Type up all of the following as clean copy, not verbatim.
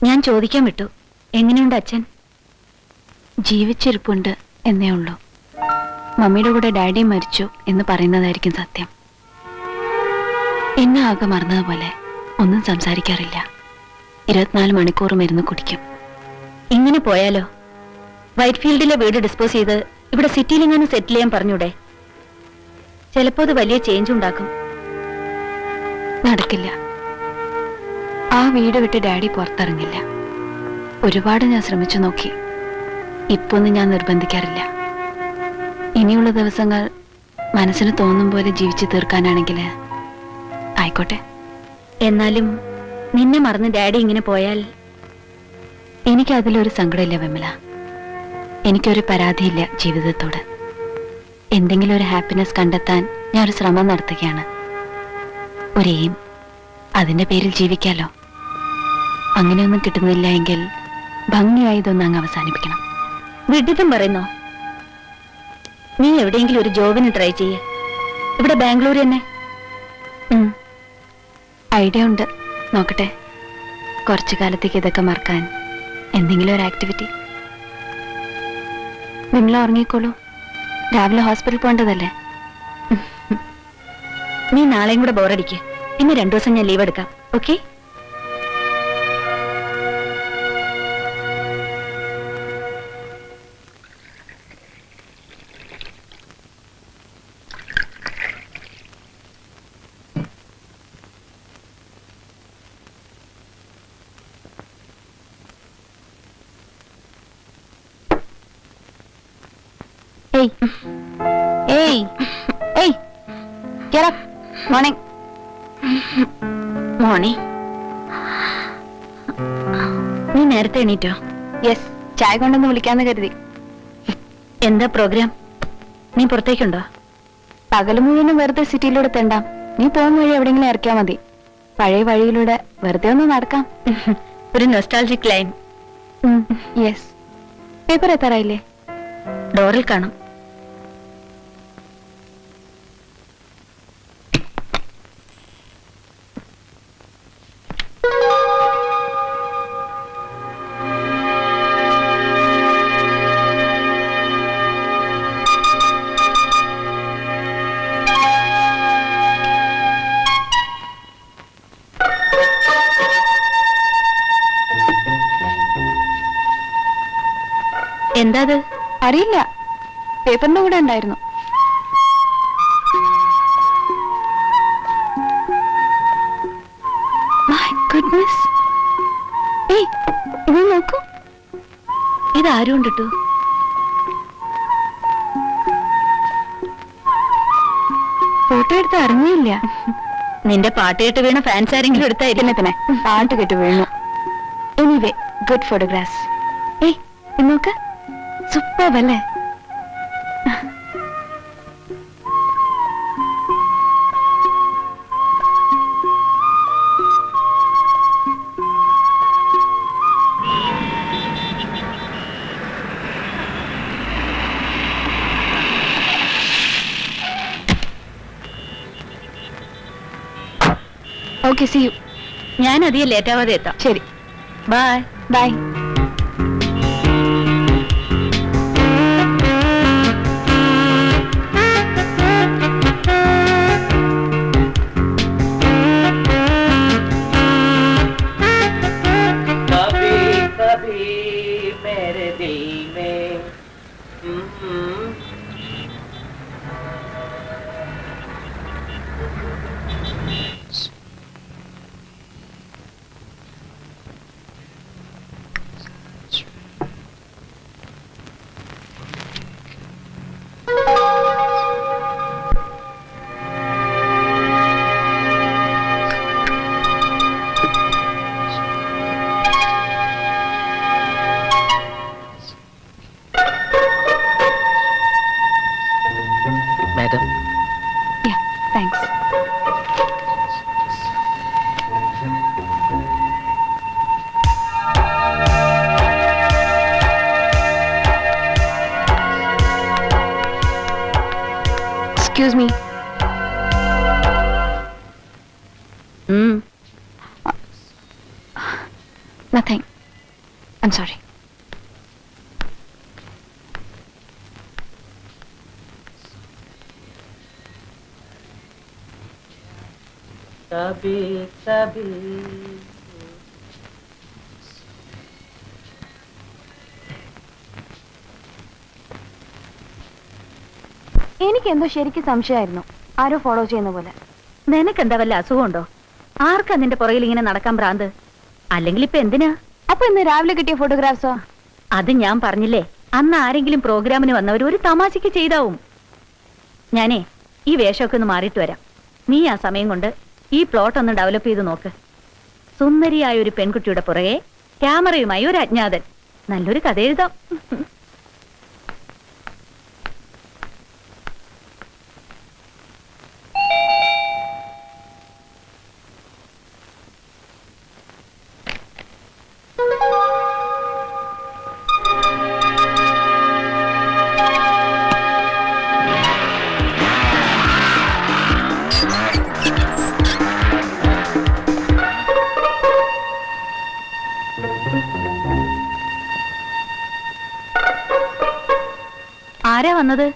ഞാൻ ചോദിക്കാൻ വിട്ടു, എങ്ങനെയുണ്ട് അച്ഛൻ? ജീവിച്ചിരിപ്പുണ്ട് എന്നേ ഉള്ളൂ. മമ്മിയുടെ കൂടെ ഡാഡി മരിച്ചു എന്ന് പറയുന്നതായിരിക്കും സത്യം. എന്നെ ആകെ മറന്നതുപോലെ ഒന്നും സംസാരിക്കാറില്ല. 24 മണിക്കൂർ മരുന്ന് കുടിക്കും. ഇങ്ങനെ പോയാലോ? വൈറ്റ് ഫീൽഡിലെ വീട് ഡിസ്പോസ് ചെയ്ത് ഇവിടെ സിറ്റിയിലെങ്ങനെ സെറ്റിൽ ചെയ്യാൻ പറഞ്ഞൂടെ? ചിലപ്പോ അത് വലിയ ചേഞ്ച് ഉണ്ടാക്കും. നടക്കില്ല. ആ വീട് വിട്ട് ഡാഡി പുറത്തിറങ്ങില്ല. ഒരുപാട് ഞാൻ ശ്രമിച്ചു നോക്കി. ഇപ്പൊന്നും ഞാൻ നിർബന്ധിക്കാറില്ല. ഇനിയുള്ള ദിവസങ്ങൾ മനസ്സിന് തോന്നും പോലെ ജീവിച്ചു തീർക്കാനാണെങ്കിൽ ആയിക്കോട്ടെ. എന്നാലും നിന്നെ മറന്ന് ഡാഡി ഇങ്ങനെ പോയാൽ എനിക്കതിലൊരു സങ്കടമില്ല വിമല. എനിക്കൊരു പരാതിയില്ല ജീവിതത്തോട്. എന്തെങ്കിലും ഒരു ഹാപ്പിനെസ് കണ്ടെത്താൻ ഞാനൊരു ശ്രമം നടത്തുകയാണ്. ഒരു എയിം, അതിന്റെ പേരിൽ ജീവിക്കാലോ. അങ്ങനെയൊന്നും കിട്ടുന്നില്ല എങ്കിൽ ഭംഗിയായി ഇതൊന്നും അങ്ങ് അവസാനിപ്പിക്കണം. വിഡിത്തം പറയുന്നോ? നീ എവിടെയെങ്കിലും ഒരു ജോബിന് ട്രൈ ചെയ്യേ. ഇവിടെ ബാംഗ്ലൂർ തന്നെ. ഐഡിയ ഉണ്ട്, നോക്കട്ടെ. കുറച്ചു കാലത്തേക്ക് ഇതൊക്കെ മറക്കാൻ എന്തെങ്കിലും ഒരു ആക്ടിവിറ്റി. നിങ്ങൾ ഉറങ്ങിക്കോളൂ, രാവിലെ ഹോസ്പിറ്റലിൽ പോകേണ്ടതല്ലേ. നീ നാളെയും കൂടെ ബോറടിക്ക്. പിന്നെ 2 ദിവസം ഞാൻ ലീവ് എടുക്കാം. Okay? Hey. Hey. Hey. Get up. Morning. Morning. നീ നേരത്തെ എണീറ്റോ? യെസ്, ചായ കൊണ്ടൊന്ന് വിളിക്കാന്ന് കരുതി. എന്താ പ്രോഗ്രാം? നീ പുറത്തേക്കുണ്ടോ? പകല് മുഴുവനും വെറുതെ സിറ്റിയിലൂടെ തെണ്ടാം. നീ പോകുന്ന വഴി എവിടെയെങ്കിലും ഇറക്കിയാൽ മതി. പഴയ വഴിയിലൂടെ വെറുതെ ഒന്ന് നടക്കാം. ഒരു നൊസ്റ്റാൾജിക് ലൈൻ. യെസ്. പേപ്പർ എത്താറായില്ലേ? ഡോറിൽ കാണും. എന്താ അത്? അറിയില്ല, പേപ്പറിന്റെ കൂടെ ഉണ്ടായിരുന്നു. My goodness. ഏയ്, ഇത് നോക്കൂ. ഇതാരും ഉണ്ടിട്ടു? ഫോട്ടോ എടുത്ത് അറിഞ്ഞില്ല. നിന്റെ പാട്ട് കേട്ട് വീണ ഫാൻസ് ആരെങ്കിലും എടുത്തായിരിക്കും. പിന്നെ പാട്ട് കേട്ട് വീണു. Anyway, good photographs. ഏയ്, ഇത് നോക്ക്. സൂപ്പർബല്ലേ? Okay, see you. ഞാൻ അധികം ലേറ്റാവാതെ എത്താം. ശരി, bye. Bye. Madam. Yeah, thanks. Excuse me. Nothing. I'm sorry. എനിക്ക് എന്തോ ശരിക്കും സംശയമായിരുന്നു, ആരോ ഫോളോ ചെയ്യുന്ന പോലെ. നിനക്കെന്താ വല്ല അസുഖമുണ്ടോ? ആർക്കാ നിന്റെ പുറകിൽ ഇങ്ങനെ നടക്കാൻ ഭ്രാന്ത്? അല്ലെങ്കിൽ ഇപ്പൊ എന്തിനാ? അപ്പൊ ഇന്ന് രാവിലെ കിട്ടിയ ഫോട്ടോഗ്രാഫ്സോ? അത് ഞാൻ പറഞ്ഞില്ലേ, അന്ന് ആരെങ്കിലും പ്രോഗ്രാമിന് വന്നവർ ഒരു തമാശക്ക് ചെയ്താവും. ഞാനേ ഈ വേഷമൊക്കെ ഒന്ന് മാറിയിട്ട് വരാം. നീ ആ സമയം കൊണ്ട് ഈ പ്ലോട്ട് ഒന്ന് ഡെവലപ്പ് ചെയ്ത് നോക്ക്. സുന്ദരിയായ ഒരു പെൺകുട്ടിയുടെ പുറകെ ക്യാമറയുമായി ഒരു അജ്ഞാതൻ. നല്ലൊരു കഥ എഴുതാം. ആരാ വന്നത്?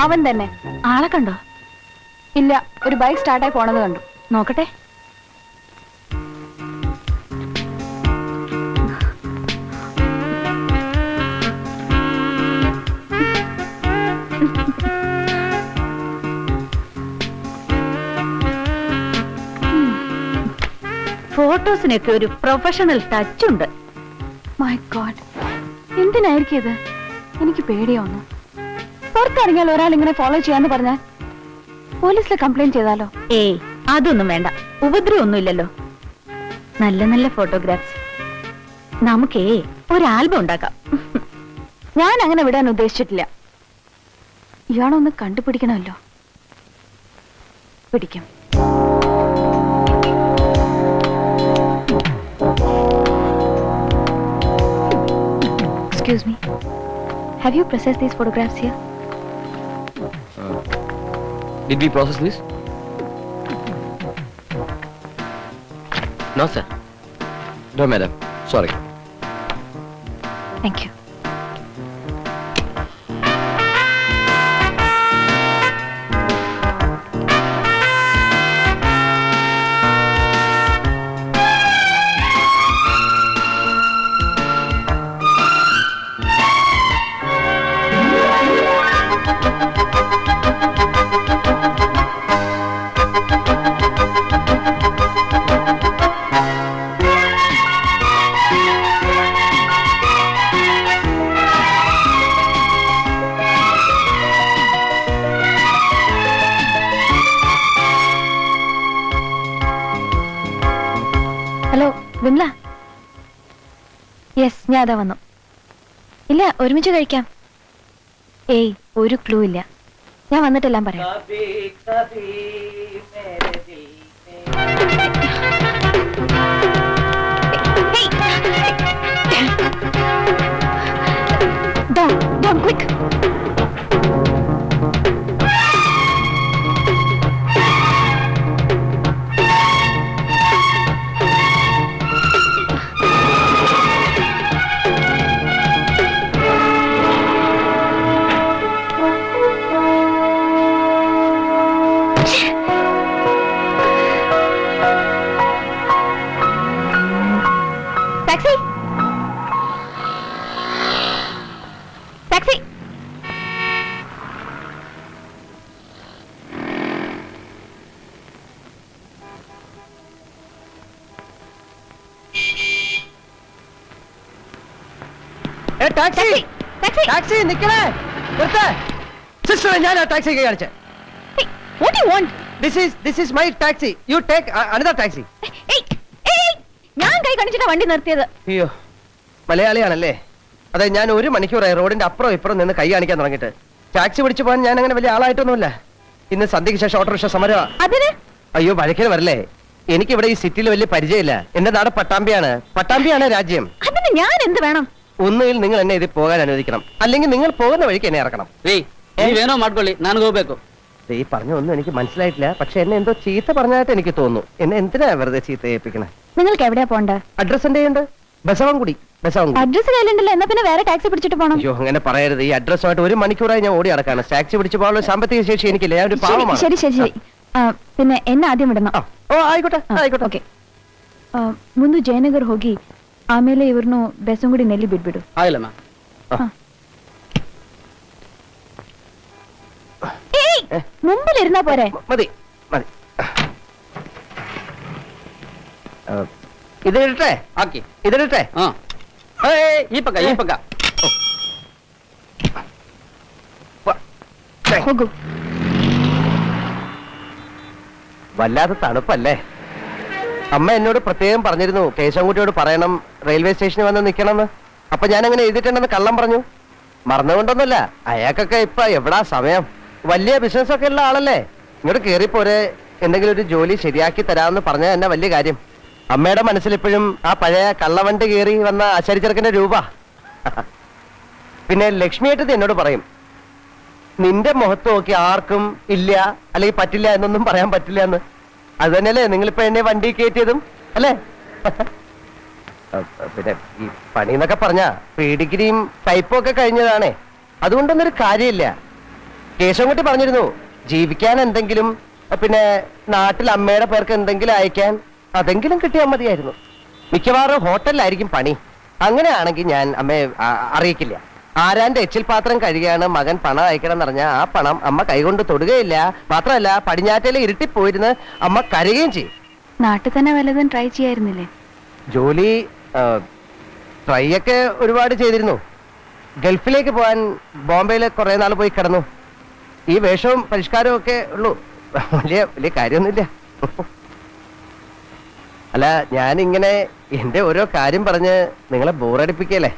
അവൻ തന്നെ. ആളെ കണ്ടോ? ഇല്ല, ഒരു ബൈക്ക് സ്റ്റാർട്ടായി പോണത് കണ്ടു. നോക്കട്ടെ. ഫോട്ടോസിനൊക്കെ ഒരു പ്രൊഫഷണൽ ടച്ച് ഉണ്ട്. മൈ ഗോഡ്, എന്തിനായിരിക്കും ഇത്? എനിക്ക് പേടിയാവുന്നു. പുറത്തിറങ്ങിയാൽ ഒരാൾ ഇങ്ങനെ ഫോളോ ചെയ്യാന്ന് പറഞ്ഞാൽ പോലീസിൽ കംപ്ലൈന്റ് ചെയ്താലോ? ഏയ്, അതൊന്നും വേണ്ട. ഉപദ്രവൊന്നും ഇല്ലല്ലോ. നല്ല നല്ല ഫോട്ടോഗ്രാഫ്സ്. നമുക്കേ ഒരു ആൽബം ഉണ്ടാക്കാം. ഞാൻ അങ്ങനെ വിടാൻ ഉദ്ദേശിച്ചിട്ടില്ല. ഇയാളൊന്ന് കണ്ടുപിടിക്കണമല്ലോ. പിടിക്കും. Excuse me. Have you processed these photographs here? Did we process this? No, sir. No, madam. Sorry. Thank you. Hello Vimala. Yes, ഞാൻ അതാ വന്നു. ഇല്ല, ഒരുമിച്ച് കഴിക്കാം. ഏയ്, ഒരു ക്ലൂ ഇല്ല. ഞാൻ വന്നിട്ടെല്ലാം പറയാം. Down, quick. Taxi! Taxi! Taxi Taxi! Taxi നിക്കണേ, സിസ്റ്റർ. ഞാൻ ആ ടാക്സി കാണിച്ചേ. Hey, what do you want? This is my taxi. You take another taxi. Hey, hey, ഞാൻ കൈ കാണിച്ചിട്ടാ വണ്ടി നിർത്തിയത്. അയ്യോ, മലയാളിയാണല്ലേ? അതെ, ഞാൻ 1 മണിക്കൂറായി റോഡിന്റെ അപ്പുറം ഇപ്പുറം നിന്ന് കൈ കാണിക്കാൻ തുടങ്ങിയിട്ട്. ടാക്സി പിടിച്ചു പോകാൻ ഞാൻ അങ്ങനെ വലിയ ആളായിട്ടൊന്നുമില്ല. ഇന്ന് സന്ധ്യയ്ക്ക് ശേഷം ഓട്ടോറിക്ഷ സമരമാ. അതിന്? അയ്യോ, വഴക്കിന് വരല്ലേ. എനിക്കിവിടെ ഈ സിറ്റിയിൽ വലിയ പരിചയമില്ല. എന്റെ നാട് പട്ടാമ്പിയാണ് രാജ്യം. അതിന് ഞാൻ എന്ത് വേണം? ഒന്നുകിൽ നിങ്ങൾ എന്നെ ഇതിൽ പോകാൻ അനുവദിക്കണം, അല്ലെങ്കിൽ നിങ്ങൾ പോകുന്ന വഴിക്ക് എന്നെ ഇറക്കണം. വേണോ ಮಾಡ್ಕೊಳ್ಳಿ, ನಾನು ಹೋಗ್ಬೇಕು. ഈ പറഞ്ഞൊന്നും എനിക്ക് മനസ്സിലായിട്ടില്ല. പക്ഷെ എന്നെ എന്തോ ചീത്ത പറഞ്ഞായിട്ട് എനിക്ക് തോന്നുന്നു. എന്നെ എന്തിനാ വെറുതെ ചീത്ത ഏൽപ്പിക്കണേ? നിങ്ങൾക്ക് എവിടെയാ പോണ്ട? അഡ്രസ് എന്റെ ഉണ്ട്. ബസവൻകുടി. അഡ്രസ് കയ്യിലുണ്ടല്ലോ, എന്നാ പിന്നെ വേറെ ടാക്സി പിടിച്ചിട്ട് പോണം. അയ്യോ അങ്ങനെ പറയരുത്. ഈ അഡ്രസ്സുമായിട്ട് 1 മണിക്കൂറായി ഞാൻ ഓടി നടക്കാണ്. ടാക്സി പിടിച്ചു പോകാനുള്ള സാമ്പത്തിക ശേഷി എനിക്കില്ല. ഞാൻ ഒരു പാവമാണ്. ശരി ശരി ശരി. പിന്നെ എന്നെ ആദ്യം വിടണം. ಓ ಆಯ್ಕೋಟ ಆಯ್ಕೋಟ. ಓಕೆ. ಮುಂದೆ ಜಯನಗರ್ ಹೋಗಿ ಆಮೇಲೆ ಇವ್ರನ್ನು ಬೆಸಂಗುಡಿ ನೆಲ್ಲಿ ಬಿಟ್ಬಿಡು. ಆಗಿಲ್ಲ ಮ್ಯಾಮ್. മുമ്പിലിരുന്നാ പോരെ? മതി മതി. ഇതിട്ടെ ಹಾಕಿ. ഇതിട്ടെ. ಹಾ. ಈ ಪಕ್ಕ ಈ ಪಕ್ಕ. ಹೋಗು. വല്ലാത്ത തണുപ്പല്ലേ. അമ്മ എന്നോട് പ്രത്യേകം പറഞ്ഞിരുന്നു കേശവൻകുട്ടിയോട് പറയണം റെയിൽവേ സ്റ്റേഷനിൽ വന്ന് നിൽക്കണമെന്ന്. അപ്പൊ ഞാൻ അങ്ങനെ എഴുതിയിട്ടുണ്ടെന്ന് കള്ളം പറഞ്ഞു. മറന്നുകൊണ്ടൊന്നുമല്ല. അയാൾക്കൊക്കെ ഇപ്പൊ എവിടാ സമയം. വലിയ ബിസിനസ് ഒക്കെ ഉള്ള ആളല്ലേ. ഇങ്ങോട്ട് കേറിപ്പോരെ, എന്തെങ്കിലും ഒരു ജോലി ശരിയാക്കി തരാമെന്ന് പറഞ്ഞാൽ എന്നെ വലിയ കാര്യം. അമ്മയുടെ മനസ്സിലിപ്പോഴും ആ പഴയ കള്ളവണ്ടി കയറി വന്ന ആശാരിച്ചെറുക്കന്റെ രൂപ. പിന്നെ ലക്ഷ്മിയായിട്ട് എന്നോട് പറയും, നിന്റെ മുഖത്ത് നോക്കി ആർക്കും ഇല്ല അല്ലെങ്കിൽ പറ്റില്ല എന്നൊന്നും പറയാൻ പറ്റില്ല എന്ന്. അത് തന്നെയല്ലേ നിങ്ങളിപ്പോ എന്നെ വണ്ടി കയറ്റിയതും അല്ലേ? പിന്നെ ഈ പണി എന്നൊക്കെ പറഞ്ഞ പ്രീഡിഗ്രിയും ടൈപ്പും ഒക്കെ കഴിഞ്ഞതാണേ. അതുകൊണ്ടൊന്നും ഒരു കാര്യമില്ല. കേശവൻകുട്ടി പറഞ്ഞിരുന്നു ജീവിക്കാൻ എന്തെങ്കിലും, പിന്നെ നാട്ടിൽ അമ്മയുടെ പേർക്ക് എന്തെങ്കിലും അയക്കാൻ അതെങ്കിലും കിട്ടിയാൽ മതിയായിരുന്നു. മിക്കവാറും ഹോട്ടലിലായിരിക്കും പണി. അങ്ങനെയാണെങ്കിൽ ഞാൻ അമ്മയെ അറിയിക്കില്ല. ആരാന്റെ എച്ചിൽ പാത്രം കഴുകിയാണ് മകൻ പണം അയക്കണം എന്ന് പറഞ്ഞാൽ ആ പണം അമ്മ കൈകൊണ്ട് തൊടുകയില്ല. മാത്രമല്ല പടിഞ്ഞാറ്റയിലെ ഇരുട്ടിപ്പോയിരുന്ന് അമ്മ കരയുകയും ചെയ്യും. നാട്ടിൽ തന്നെ വല്ലതും ട്രൈ ചെയ്യായിരുന്നില്ലേ? ജോലി ട്രൈ ഒക്കെ ഒരുപാട് ചെയ്തിരുന്നു. ഗൾഫിലേക്ക് പോകാൻ ബോംബെയിൽ കുറെ നാൾ പോയി കിടന്നു. ഈ വേഷവും പരിഷ്കാരവും ഒക്കെ ഉള്ളൂ. വലിയ കാര്യമൊന്നുമില്ല. അല്ല ഞാനിങ്ങനെ എന്റെ ഓരോ കാര്യം പറഞ്ഞ് നിങ്ങളെ ബോറടിപ്പിക്കല്ലേ.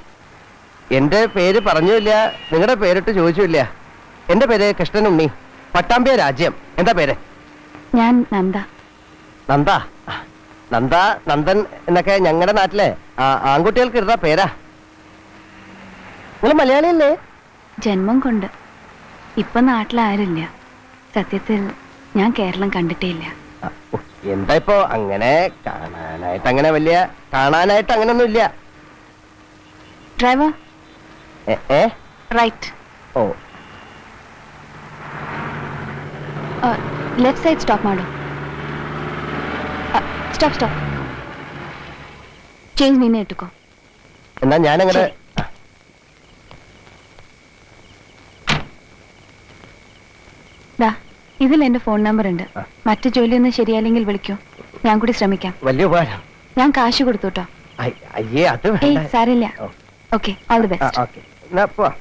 എന്റെ പേര് പറഞ്ഞില്ല, നിങ്ങളുടെ പേരിട്ട് ചോദിച്ചില്ല. എന്റെ പേര് കൃഷ്ണനുണ്ണി, പട്ടാമ്പിയ രാജ്യം. എന്താ പേര്? ഞാൻ നന്ദ. നന്ദ. നന്ദ നന്ദൻ എന്നൊക്കെ ഞങ്ങളുടെ നാട്ടിലെ ആൺകുട്ടികൾക്ക് ഇടുന്ന പേരാ. നിങ്ങൾ മലയാളിയല്ലേ? ജന്മം കൊണ്ട്. ഇപ്പൊ നാട്ടിലാരില്ല. സത്യത്തിൽ ഞാൻ കേരളം കണ്ടിട്ടേ ഇല്ല. എന്താ ഇപ്പോ അങ്ങനെ കാണാനായിട്ട് അങ്ങനൊന്നും ഇല്ല. ഡ്രൈവർ ഏ റൈറ്റ്. ഓ ಲೆಫ್ಟ್ ಸೈಡ್ ಸ್ಟಾಪ್ ಮಾಡು. Stop stop. ಚೇಂಜ್ ನೀನೇ ಇಟ್ಟುಕೋ. എന്നാ ഞാനങ്ങനെ ദാ ഇതിൽ എന്റെ ഫോൺ നമ്പർ ഉണ്ട്. മറ്റു ജോലിയൊന്നും ശരിയായില്ലെങ്കിൽ വിളിക്കൂ, ഞാൻ കൂടി ശ്രമിക്കാം. വലിയ ഉപകാരം. ഞാൻ കാശ് കൊടുത്തു കേട്ടോ. അയ്യേ അത് ഏയ് വേണ്ട. സാരില്ല. Okay, all the best. Okay എന്നാ പോവാ.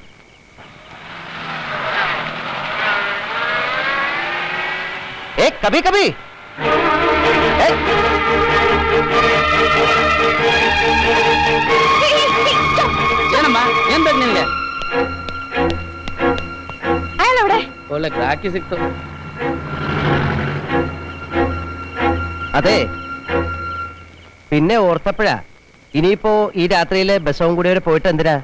ഏ കബി കബി ಏನಮ್ಮ ಏನ್ ಬೇಕು ನಿನ್ಗೆ? അയാളെവിടെ? ಒಳ್ಳೆ ಗ್ರಾಹಕಿ ಸಿಕ್ತು. അതെ പിന്നെ ഓർത്തപ്പോഴാ ഇനിയിപ്പോ ഈ രാത്രിയിലെ ബസ്സവും കൂടി വരെ പോയിട്ട് എന്തിനാ?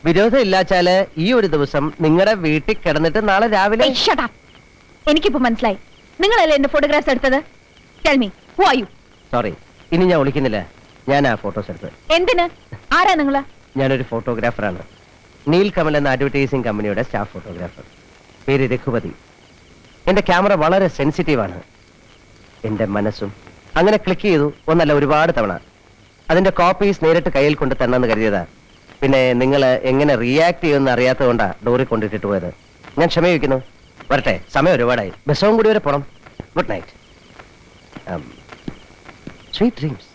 വിരോധം ഇല്ലാച്ചാല് ഈ ഒരു ദിവസം നിങ്ങളുടെ വീട്ടിൽ കിടന്നിട്ട് നാളെ രാവിലെ. ഏയ്, shut up. എനിക്കിപ്പോ മനസ്സിലായി, നിങ്ങളല്ലേ എന്റെ ഫോട്ടോഗ്രാഫ്സ് എടുത്തത്. Tell me, who are you? Sorry, ഇനി ഞാൻ വിളിക്കുന്നില്ല. ഞാൻ ആ ഫോട്ടോസ് എടുത്ത്. എന്തിന്? ആരാ നിങ്ങള്? ഞാനൊരു ഫോട്ടോഗ്രാഫറാണ്. നീൽ കമൽ എന്ന അഡ്വർടൈസിംഗ് കമ്പനിയുടെ സ്റ്റാഫ് ഫോട്ടോഗ്രാഫർ. പേര് രഘുപതി. എന്റെ ക്യാമറ വളരെ സെൻസിറ്റീവാണ്. എന്റെ മനസ്സും അങ്ങനെ ക്ലിക്ക് ചെയ്തു ഒന്നല്ല ഒരുപാട് തവണ. അതിന്റെ കോപ്പീസ് നേരിട്ട് കയ്യിൽ കൊണ്ട് തന്നെന്ന് കരുതിയതാ. പിന്നെ നിങ്ങൾ എങ്ങനെ റിയാക്ട് ചെയ്യുമെന്ന് അറിയാത്തത് കൊണ്ടാ ഡോറിൽ കൊണ്ടിട്ടിട്ട് പോയത്. ഞാൻ ക്ഷമയിക്കുന്നു. വരട്ടെ, സമയം ഒരുപാടായി. ബസ്സവും കൂടി വരെ പോണം. Good night. Sweet dreams.